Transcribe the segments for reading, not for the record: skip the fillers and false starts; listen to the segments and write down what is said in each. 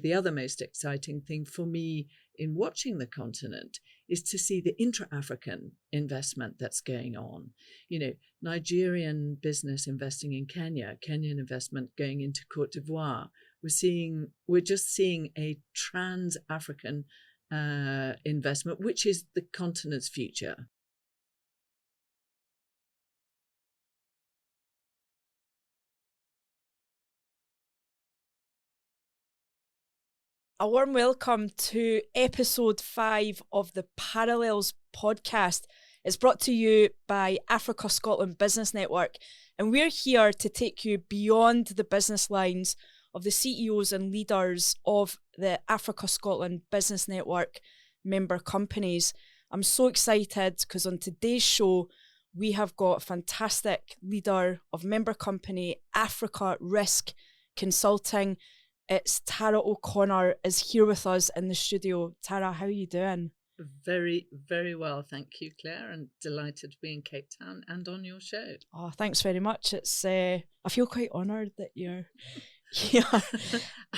the other most exciting thing for me in watching the continent is to see the intra-African investment that's going on. Nigerian business investing in Kenya, Kenyan investment going into Cote d'Ivoire. We're just seeing a trans-African investment, which is the continent's future. A warm welcome to episode 5 of the Parallels podcast. It's brought to you by Africa Scotland Business Network, and we're here to take you beyond the business lines of the CEOs and leaders of the Africa Scotland Business Network member companies. I'm so excited because on today's show, we have got a fantastic leader of member company Africa Risk Consulting. It's Tara O'Connor is here with us in the studio. Tara, how are you doing? Very, very well. Thank you, Claire, and delighted to be in Cape Town and on your show. Oh, thanks very much. It's I feel quite honoured that you're here.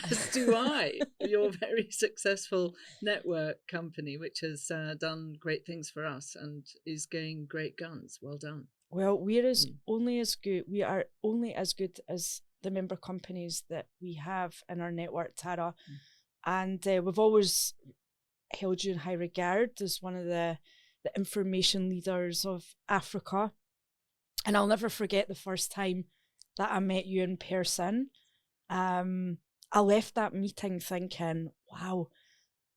As do I. Your very successful network company, which has done great things for us and is going great guns. Well done. Well, we are only as good as the member companies that we have in our network, Tara. And we've always held you in high regard as one of the information leaders of Africa. And I'll never forget the first time that I met you in person. I left that meeting thinking, wow,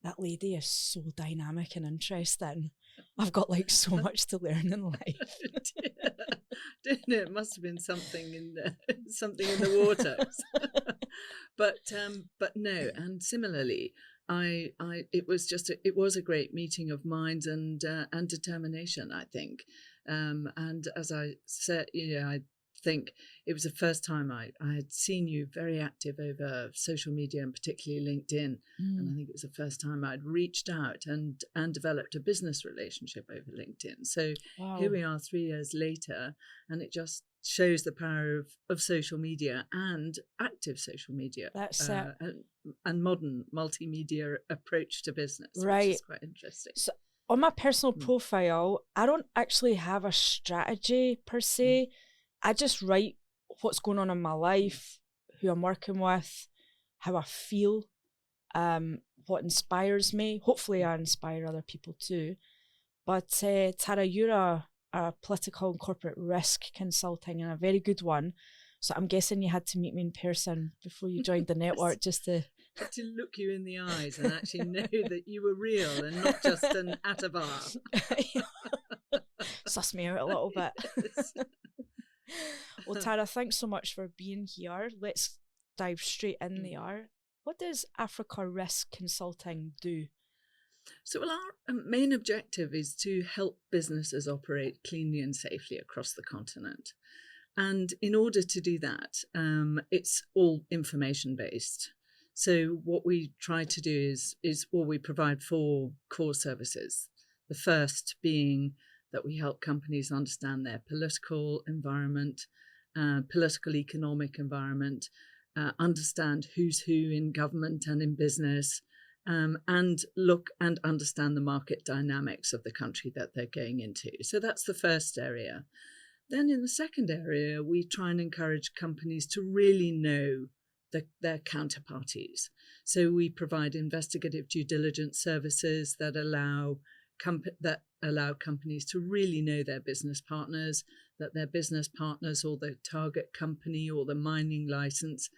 that lady is so dynamic and interesting. I've got so much to learn in life. Didn't it? It must have been something in the waters. but no. And similarly, it was a great meeting of minds and determination, I think. And as I said, I think it was the first time I had seen you very active over social media and particularly LinkedIn. And I think it was the first time I'd reached out and developed a business relationship over LinkedIn. So Here we are 3 years later, and it just shows the power of social media and active social media. That's and modern multimedia approach to business, right. Which is quite interesting. So on my personal profile, I don't actually have a strategy per se. I just write what's going on in my life, who I'm working with, how I feel, what inspires me. Hopefully I inspire other people too. But Tara, you're a political and corporate risk consulting, and a very good one. So I'm guessing you had to meet me in person before you joined the network just to... I had to look you in the eyes and actually know that you were real and not just an atavar. Suss me out a little bit. Yes. Well, Tara, thanks so much for being here. Let's dive straight in there. What does Africa Risk Consulting do? So, our main objective is to help businesses operate cleanly and safely across the continent. And in order to do that, it's all information-based. So what we try to do is we provide 4 core services. The first being that we help companies understand their political environment, political economic environment, understand who's who in government and in business, and look and understand the market dynamics of the country that they're going into. So that's the first area. Then in the second area, we try and encourage companies to really know their counterparties. So we provide investigative due diligence services that allow companies to really know their business partners, that their business partners or the target company or the mining license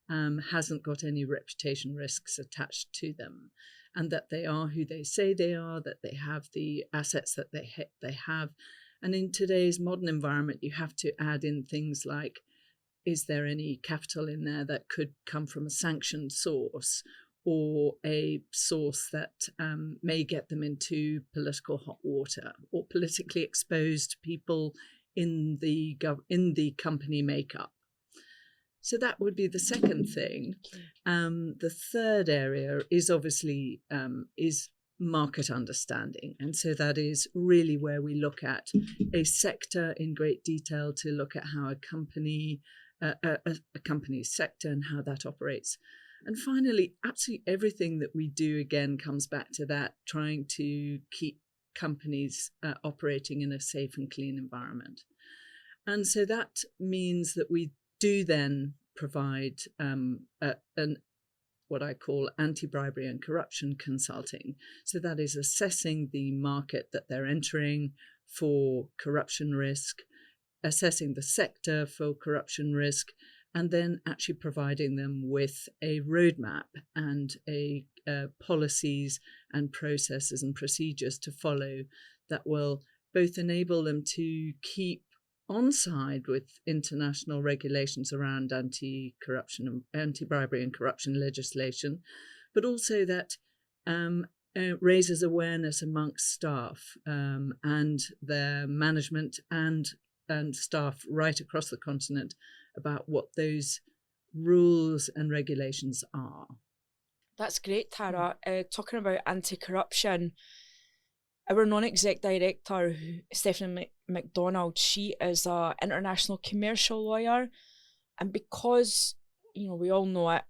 hasn't got any reputation risks attached to them, and that they are who they say they are, that they have the assets that they have. And in today's modern environment, you have to add in things like, is there any capital in there that could come from a sanctioned source, or a source that may get them into political hot water, or politically exposed people in the company makeup. So that would be the second thing. The third area is obviously is market understanding. And so that is really where we look at a sector in great detail to look at how a company's sector and how that operates. And finally, absolutely everything that we do, again, comes back to that, trying to keep companies operating in a safe and clean environment. And so that means that we do then provide what I call anti-bribery and corruption consulting. So that is assessing the market that they're entering for corruption risk, assessing the sector for corruption risk, and then actually providing them with a roadmap and policies and processes and procedures to follow that will both enable them to keep on side with international regulations around anti-corruption, anti-bribery and corruption legislation, but also that raises awareness amongst staff and their management and staff right across the continent about what those rules and regulations are. That's great, Tara. Talking about anti-corruption, our non-exec director, Stephanie McDonald, she is an international commercial lawyer, and because we all know it,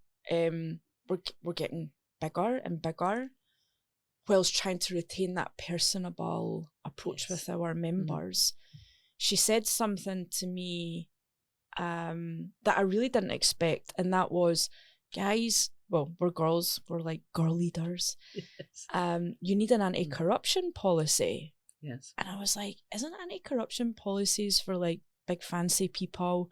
we're getting bigger and bigger, whilst trying to retain that personable approach with our members. She said something to me that I really didn't expect, and that was, guys, well, we're girls, we're like girl leaders. Yes. You need an anti-corruption policy. Yes. And I was like, isn't anti-corruption policies for like big fancy people?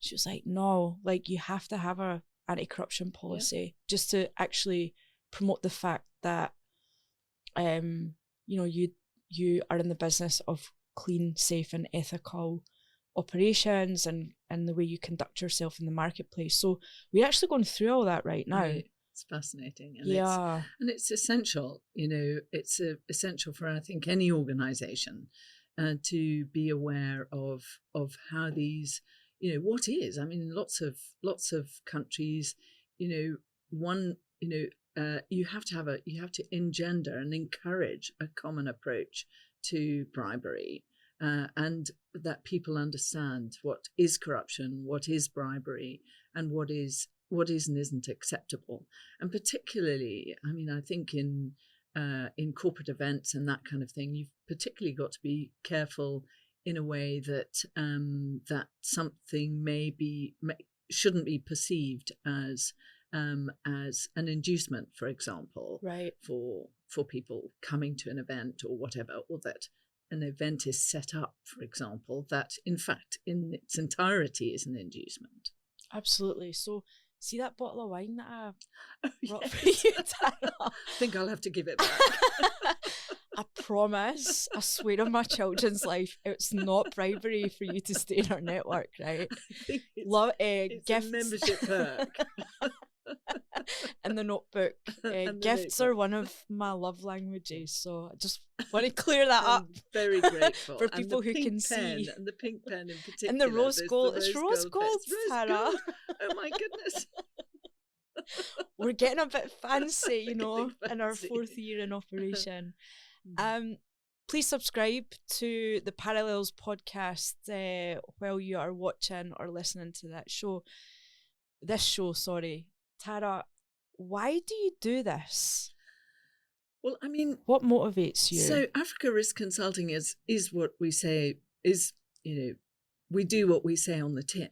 She was like, no, like you have to have a anti-corruption policy just to actually promote the fact that you are in the business of clean, safe and ethical operations and the way you conduct yourself in the marketplace. So we're actually going through all that right now. Right. It's fascinating. And it's essential, it's essential for, I think, any organization to be aware of how these, what is, I mean, lots of countries, you have to engender and encourage a common approach to bribery. And that people understand what is corruption, what is bribery, and what is and isn't acceptable. And particularly, I mean, I think in corporate events and that kind of thing, you've particularly got to be careful in a way that that something shouldn't be perceived as an inducement, for example, right, for people coming to an event or whatever, or that an event is set up, for example, that in fact in its entirety is an inducement. Absolutely. So see that bottle of wine that I brought for you, Tara? I think I'll have to give it back. I promise, I swear on my children's life, it's not bribery for you to stay in our network, right? It's gifts. A membership perk. And the notebook. Gifts are one of my love languages, so I just want to clear that up. Very grateful for people who can see. And the pink pen in particular. And the rose gold. It's rose gold, Tara. Oh my goodness. We're getting a bit fancy, in our 4th year in operation. Please subscribe to the Parallels podcast while you are watching or listening to this show. Tara, why do you do this? Well, I mean, what motivates you? So Africa Risk Consulting is what we say is, we do what we say on the tin.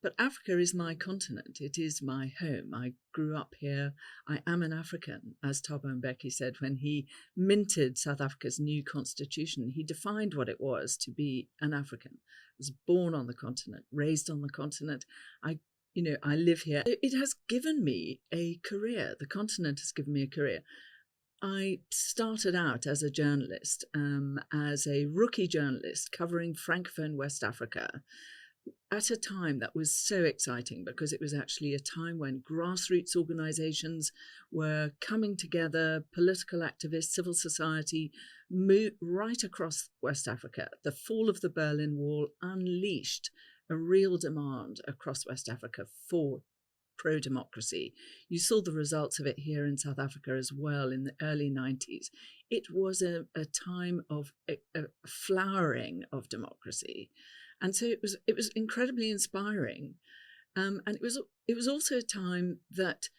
But Africa is my continent. It is my home. I grew up here. I am an African, as Thabo Mbeki said when he minted South Africa's new constitution. He defined what it was to be an African. I was born on the continent, raised on the continent. I live here. It has given me a career. The continent has given me a career. I started out as a journalist, as a rookie journalist covering Francophone West Africa at a time that was so exciting because it was actually a time when grassroots organizations were coming together, political activists, civil society, right across West Africa. The fall of the Berlin Wall unleashed a real demand across West Africa for pro-democracy. You saw the results of it here in South Africa as well in the early 90s. It was a time of a flowering of democracy. And so it was incredibly inspiring. And it was also a time that,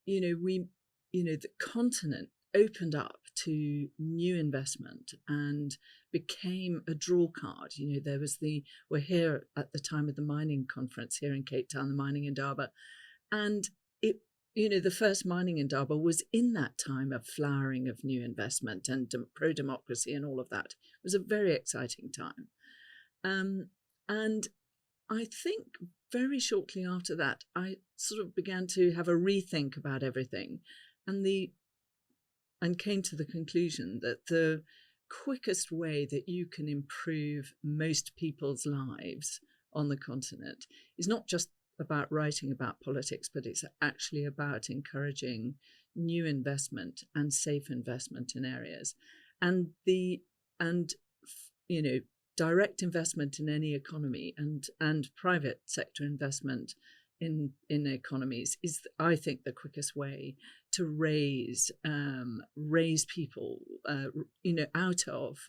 the continent opened up to new investment and became a draw card. There was we're here at the time of the mining conference here in Cape Town, the mining Indaba, and it, the first mining Indaba was in that time of flowering of new investment and pro-democracy and all of that. It was a very exciting time. And I think very shortly after that, I sort of began to have a rethink about everything and came to the conclusion that the quickest way that you can improve most people's lives on the continent is not just about writing about politics, but it's actually about encouraging new investment and safe investment in areas. And direct investment in any economy and private sector investment in economies is, I think, the quickest way to raise people, out of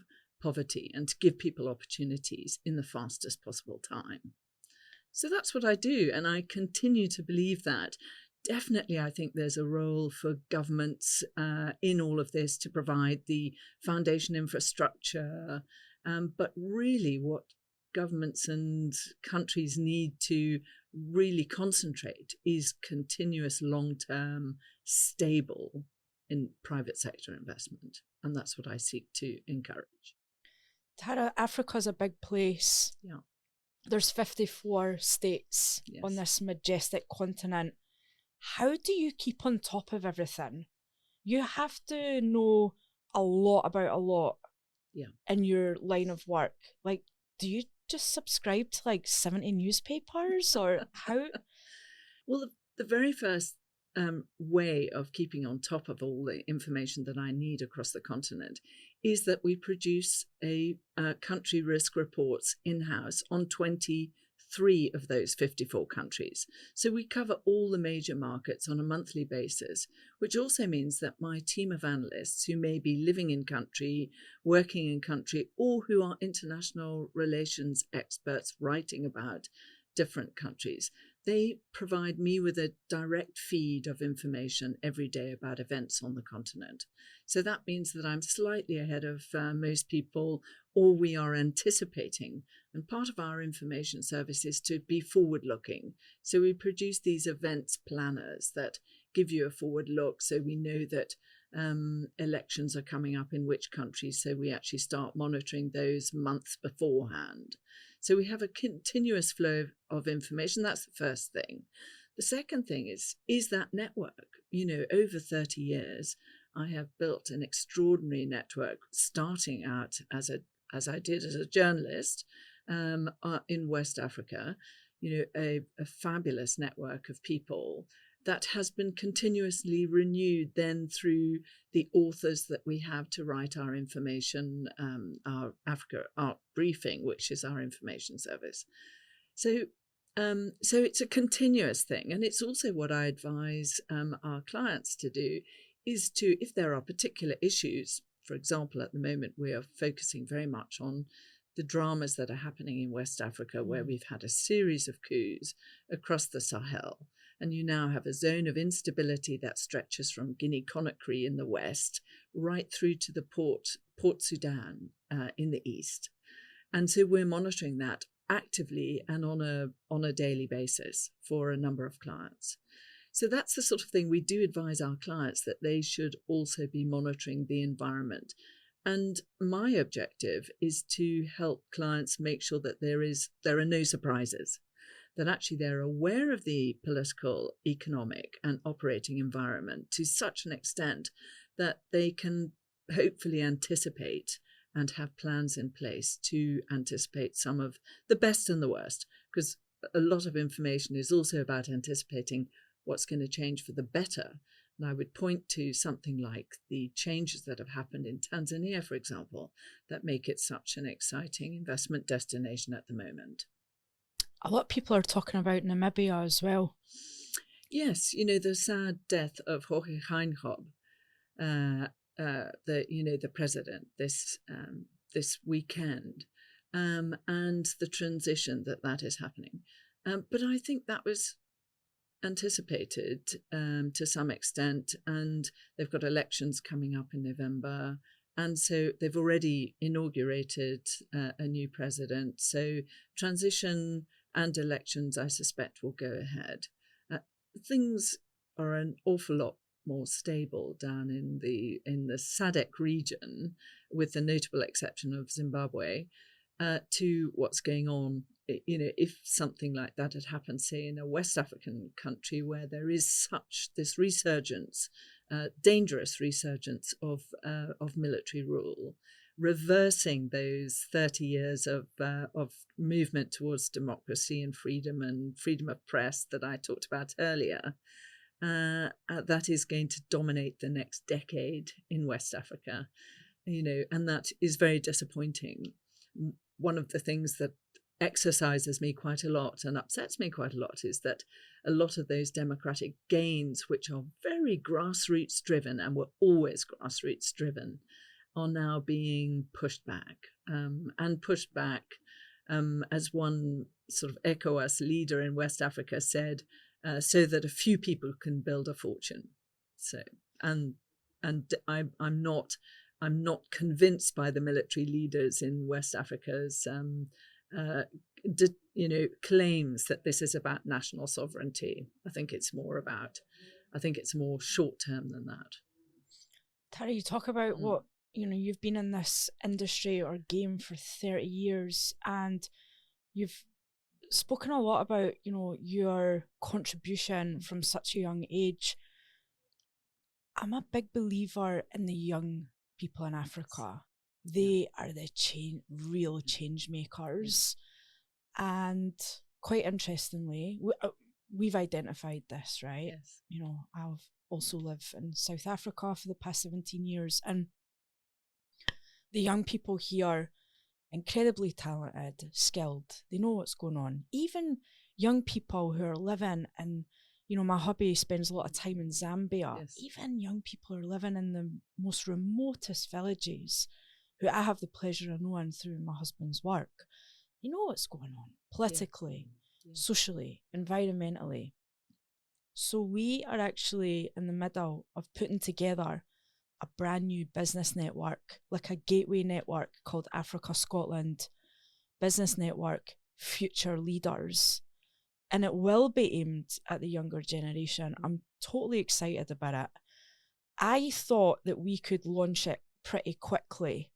poverty and to give people opportunities in the fastest possible time. So that's what I do, and I continue to believe that. Definitely, I think there's a role for governments in all of this to provide the foundation infrastructure. But really what governments and countries need to really concentrate is continuous long-term, stable in private sector investment. And that's what I seek to encourage. Tara, Africa's a big place. Yeah. There's 54 states on this majestic continent. How do you keep on top of everything? You have to know a lot about a lot in your line of work. Like, do you just subscribe to like 70 newspapers or how? Well, the very first way of keeping on top of all the information that I need across the continent is that we produce a country risk reports in-house on 23 of those 54 countries. So we cover all the major markets on a monthly basis, which also means that my team of analysts who may be living in country, working in country, or who are international relations experts writing about different countries, they provide me with a direct feed of information every day about events on the continent. So that means that I'm slightly ahead of most people, or we are anticipating. And part of our information service is to be forward-looking. So we produce these events planners that give you a forward look, so we know that elections are coming up in which countries, so we actually start monitoring those months beforehand. So we have a continuous flow of information. That's the first thing. The second thing is that network. Over 30 years, I have built an extraordinary network, starting out as I did as a journalist in West Africa, a fabulous network of people that has been continuously renewed then through the authors that we have to write our information, our Africa Art Briefing, which is our information service. So it's a continuous thing. And it's also what I advise our clients to do is to, if there are particular issues, for example, at the moment, we are focusing very much on the dramas that are happening in West Africa, where we've had a series of coups across the Sahel. And you now have a zone of instability that stretches from Guinea-Conakry in the west right through to the Port Sudan in the east. And so we're monitoring that actively and on a daily basis for a number of clients. So that's the sort of thing we do advise our clients, that they should also be monitoring the environment. And my objective is to help clients make sure that there are no surprises, that actually they're aware of the political, economic, and operating environment to such an extent that they can hopefully anticipate and have plans in place to anticipate some of the best and the worst, because a lot of information is also about anticipating what's going to change for the better. And I would point to something like the changes that have happened in Tanzania, for example, that make it such an exciting investment destination at the moment. A lot of people are talking about Namibia as well. Yes, the sad death of Jorge Heinrob, the president this weekend, and the transition that is happening. But I think that was anticipated to some extent, and they've got elections coming up in November, and so they've already inaugurated a new president. So transition and elections, I suspect, will go ahead. Things are an awful lot more stable down in the SADC region, with the notable exception of Zimbabwe, to what's going on. If something like that had happened, say, in a West African country where there is such this resurgence, dangerous resurgence of military rule, reversing those 30 years of movement towards democracy and freedom of press that I talked about earlier, that is going to dominate the next decade in West Africa, and that is very disappointing. One of the things that exercises me quite a lot and upsets me quite a lot is that a lot of those democratic gains, which are very grassroots driven and were always grassroots driven, are now being pushed back, as one sort of ECOWAS leader in West Africa said, so that a few people can build a fortune. So, and I'm not convinced by the military leaders in West Africa's claims that this is about national sovereignty. I think it's more short term than that. Tara, you talk about what, you've been in this industry or game for 30 years, and you've spoken a lot about, your contribution from such a young age. I'm a big believer in the young people in Africa. They are the real change makers. And quite interestingly, we've identified this, right? Yes. I've also lived in South Africa for the past 17 years, and the young people here, incredibly talented, skilled, they know what's going on. Even young people who are living in, my hubby spends a lot of time in Zambia. Yes. Even young people are living in the most remotest villages, who I have the pleasure of knowing through my husband's work. You know what's going on politically, socially, environmentally. So we are actually in the middle of putting together a brand new business network, like a gateway network called Africa Scotland Business Network Future Leaders. And it will be aimed at the younger generation. I'm totally excited about it. I thought that we could launch it pretty quickly.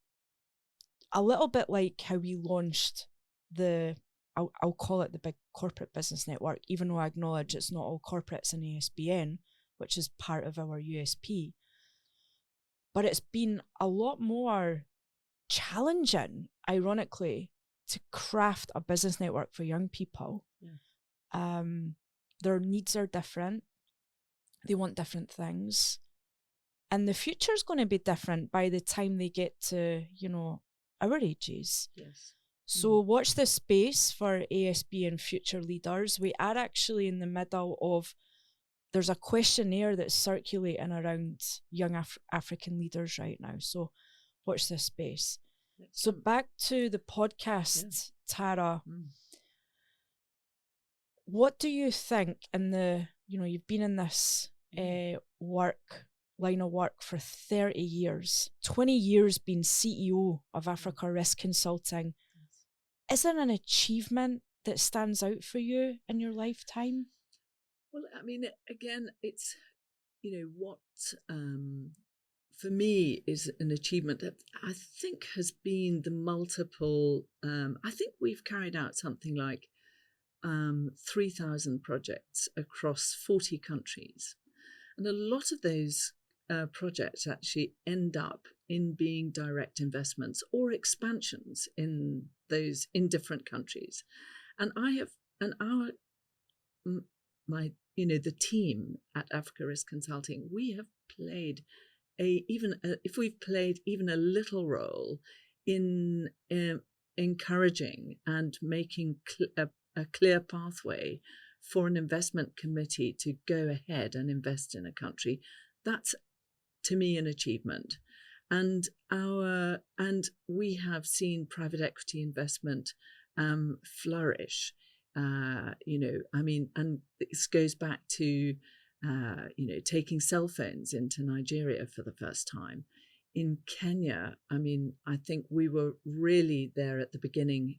A little bit like how we launched I'll call it the big corporate business network, even though I acknowledge it's not all corporates in ASBN, which is part of our USP. But it's been a lot more challenging, ironically, to craft a business network for young people. Yeah. Their needs are different. They want different things. And the future's going to be different by the time they get to, our ages. Yes. So watch this space for ASB and future leaders. We are actually in the middle of, there's a questionnaire that's circulating around young African leaders right now. So watch this space. So back to the podcast, Tara. What do you think in you've been in this line of work for 30 years, 20 years being CEO of Africa Risk Consulting. Is there an achievement that stands out for you in your lifetime? Well, I mean, again, it's, what for me is an achievement that I think has been the multiple, I think we've carried out something like 3,000 projects across 40 countries. And a lot of those projects actually end up in being direct investments or expansions in different countries. And the team at Africa Risk Consulting, we have played if we've played even a little role in encouraging and making a clear pathway for an investment committee to go ahead and invest in a country, that's to me an achievement. And we have seen private equity investment flourish And this goes back to, taking cell phones into Nigeria for the first time. In Kenya, I think we were really there at the beginning,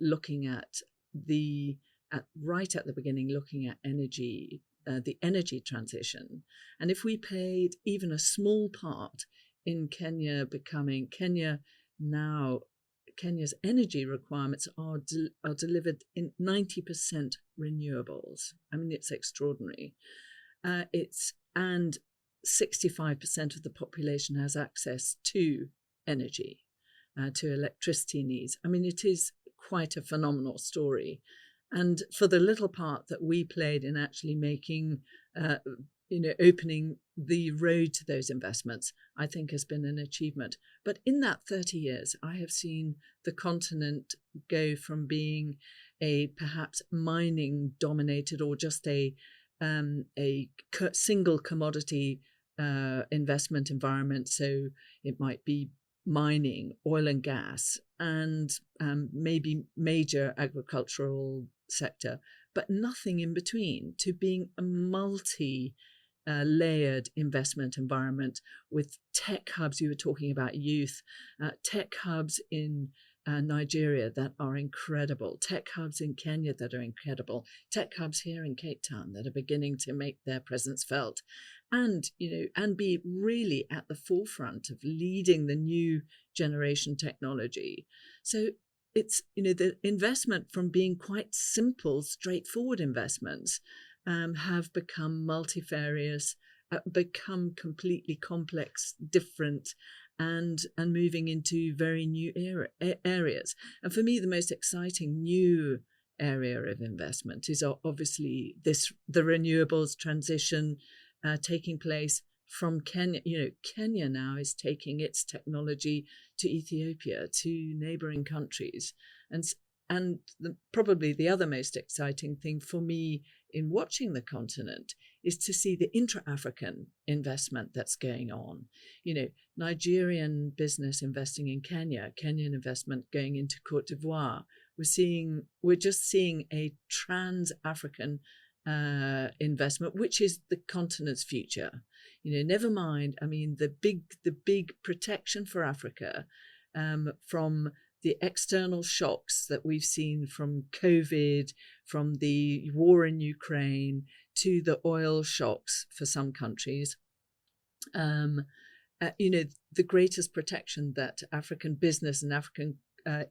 looking at energy, the energy transition. And if we played even a small part in Kenya's energy requirements are delivered in 90% renewables. It's extraordinary. And 65% of the population has access to energy, to electricity needs. It is quite a phenomenal story. And for the little part that we played in actually making, opening the road to those investments, I think has been an achievement. But in that 30 years, I have seen the continent go from being a perhaps mining dominated or just a single commodity investment environment. So it might be mining, oil and gas, and maybe major agricultural sector, but nothing in between, to being a multi-layered investment environment with tech hubs. You were talking about youth, tech hubs in Nigeria that are incredible, tech hubs in Kenya that are incredible, tech hubs here in Cape Town that are beginning to make their presence felt, and be really at the forefront of leading the new generation technology. So it's, the investment from being quite simple, straightforward investments have become multifarious, become completely complex, different, and moving into very new areas. And for me, the most exciting new area of investment is obviously the renewables transition taking place from Kenya. Kenya now is taking its technology to Ethiopia, to neighboring countries. And probably the other most exciting thing for me in watching the continent is to see the intra-African investment that's going on. Nigerian business investing in Kenya, Kenyan investment going into Cote d'Ivoire. We're just seeing a trans-African investment, which is the continent's future. Never mind, the big protection for Africa from the external shocks that we've seen from COVID, from the war in Ukraine, to the oil shocks for some countries. The greatest protection that African business and African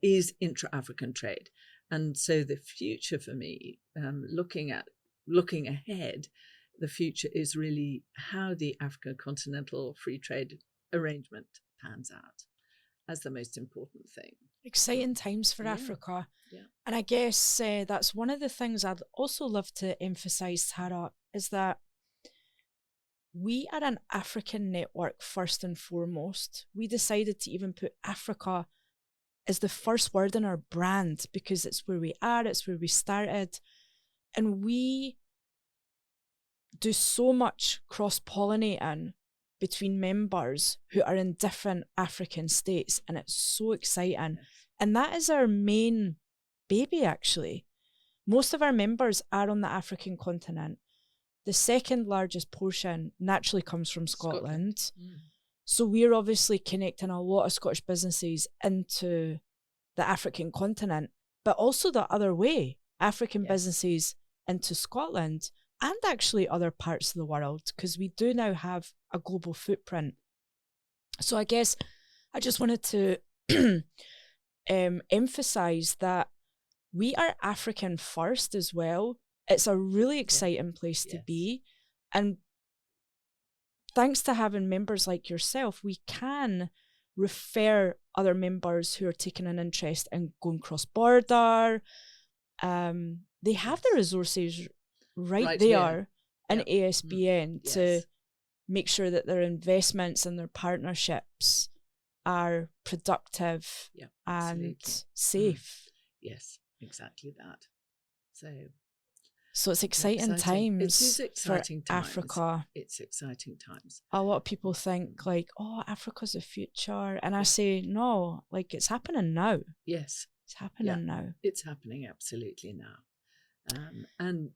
is intra-African trade. And so the future for me, looking ahead, the future is really how the African continental free trade arrangement pans out as the most important thing. Exciting times for Africa. Yeah. And I guess that's one of the things I'd also love to emphasize, Tara, is that we are an African network first and foremost. We decided to even put Africa as the first word in our brand because it's where we are, it's where we started. And we do so much cross-pollinating between members who are in different African states, and it's so exciting. And that is our main baby, actually. Most of our members are on the African continent. The second largest portion naturally comes from Scotland. So we're obviously connecting a lot of Scottish businesses into the African continent, but also the other way, African businesses into Scotland and actually other parts of the world, because we do now have a global footprint. So I guess I just wanted to emphasize that we are African first as well. It's a really exciting place to be. And thanks to having members like yourself, we can refer other members who are taking an interest in going cross-border. They have the resources right there in ASBN to make sure that their investments and their partnerships are productive and safe. Yes, exactly that. So it's exciting times for Africa. It's exciting times. A lot of people think like, oh, Africa's the future. And I say, no, like it's happening now. Yes. It's happening now. It's happening absolutely now. And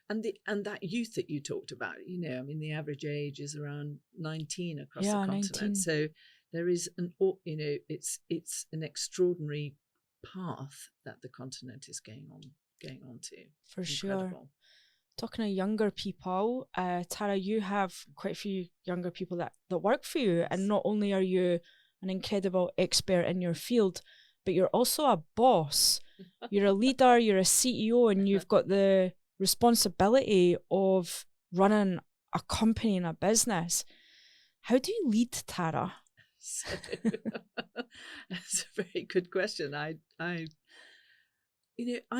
and that youth that you talked about, I mean, the average age is around 19 across the continent. 19. So there is it's an extraordinary path that the continent is going on to. For Incredible. sure. Talking of younger people, Tara, you have quite a few younger people that work for you. And not only are you an incredible expert in your field, but you're also a boss. You're a leader, you're a CEO, and you've got the responsibility of running a company and a business. How do you lead, Tara? So, that's a very good question. I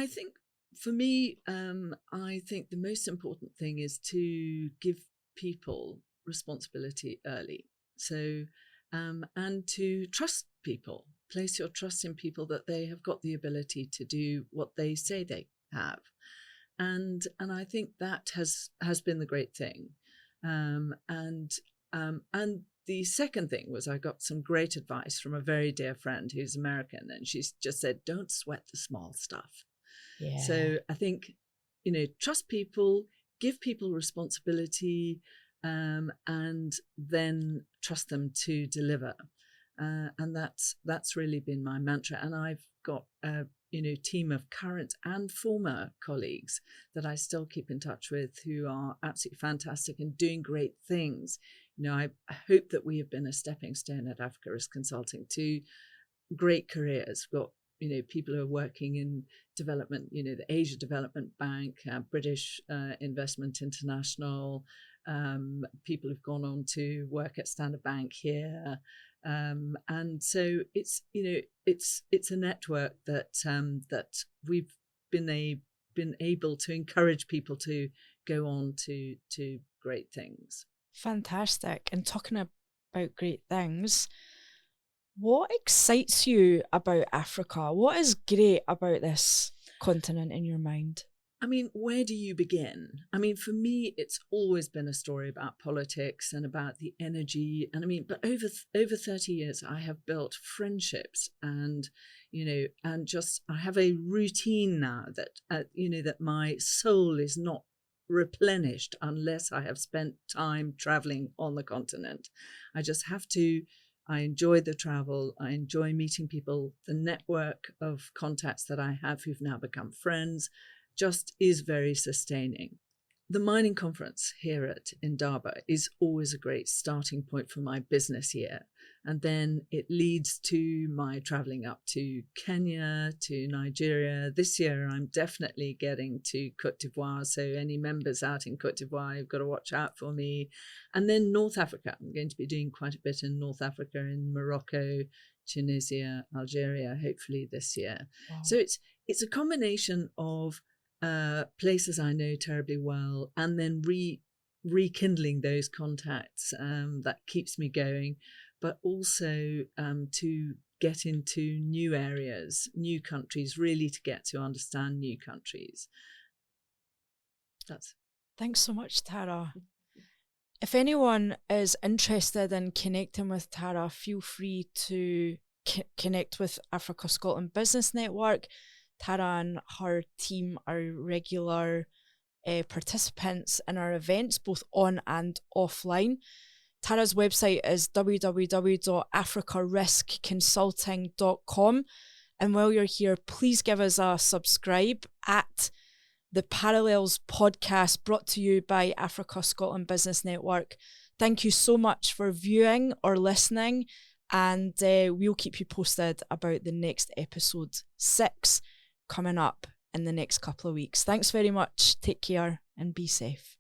think for me, I think the most important thing is to give people responsibility early. So, and to trust people, place your trust in people that they have got the ability to do what they say they have. And I think that has been the great thing. And the second thing was I got some great advice from a very dear friend who's American, and she's just said, don't sweat the small stuff. Yeah. So I think, trust people, give people responsibility, and then trust them to deliver. And that's really been my mantra. And I've got a team of current and former colleagues that I still keep in touch with, who are absolutely fantastic and doing great things. I hope that we have been a stepping stone at Africa Risk Consulting to great careers. We've got people who are working in development, the Asia Development Bank, British Investment International, people who've gone on to work at Standard Bank here. And so it's a network that we've been able to encourage people to go on to great things. Fantastic. And talking about great things, what excites you about Africa? What is great about this continent in your mind? I mean, where do you begin? I mean, for me, it's always been a story about politics and about the energy. And I mean, but over 30 years, I have built friendships and I have a routine now that, that my soul is not replenished unless I have spent time traveling on the continent. I just have to. I enjoy the travel. I enjoy meeting people. The network of contacts that I have who've now become friends just is very sustaining. The mining conference here at Indaba is always a great starting point for my business year. And then it leads to my traveling up to Kenya, to Nigeria. This year, I'm definitely getting to Côte d'Ivoire. So any members out in Côte d'Ivoire, you've got to watch out for me. And then North Africa. I'm going to be doing quite a bit in North Africa, in Morocco, Tunisia, Algeria, hopefully this year. Wow. So it's a combination of places I know terribly well, and then rekindling those contacts that keeps me going, but also to get into new areas, new countries, really to get to understand new countries. Thanks so much, Tara. If anyone is interested in connecting with Tara, feel free to connect with Africa Scotland Business Network. Tara and her team are regular participants in our events, both on and offline. Tara's website is www.africariskconsulting.com. And while you're here, please give us a subscribe at the Parallels podcast, brought to you by Africa Scotland Business Network. Thank you so much for viewing or listening, and we'll keep you posted about the next episode 6 coming up in the next couple of weeks. Thanks very much. Take care and be safe.